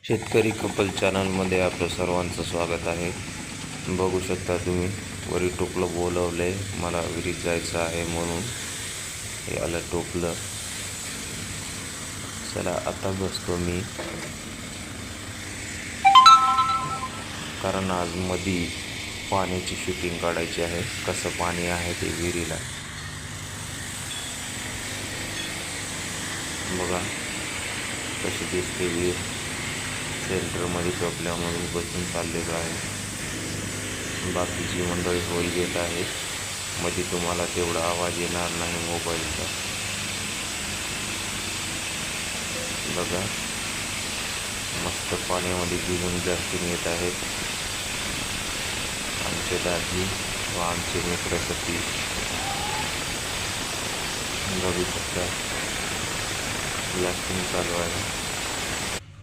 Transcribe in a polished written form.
शेतकरी कपल चॅनलमध्ये आपलं सर्वांचं स्वागत आहे. बघू शकता तुम्ही वरी टोपलं बोलवलंय, मला विहिरीत जायचं आहे म्हणून याला टोपलं. चला आता बसतो मी, कारण आज मधी पाण्याची शूटिंग काढायची आहे. कसं पाणी आहे ते विहिरीला बघा, कशी दिसते विहीर. सेंटरमध्ये टोपल्यामधून बसून चाललेलं आहे. बाकीची मंडळी होळी घेत आहे. मध्ये तुम्हाला तेवढा आवाज येणार नाही मोबाईलचा. बघा, मस्त पाण्यामध्ये भिजून जास्ती येत आहेत आमचे दाजी व आमचे मित्र सतीश. बघू शकता ब्लास्टिंग चालू आहे.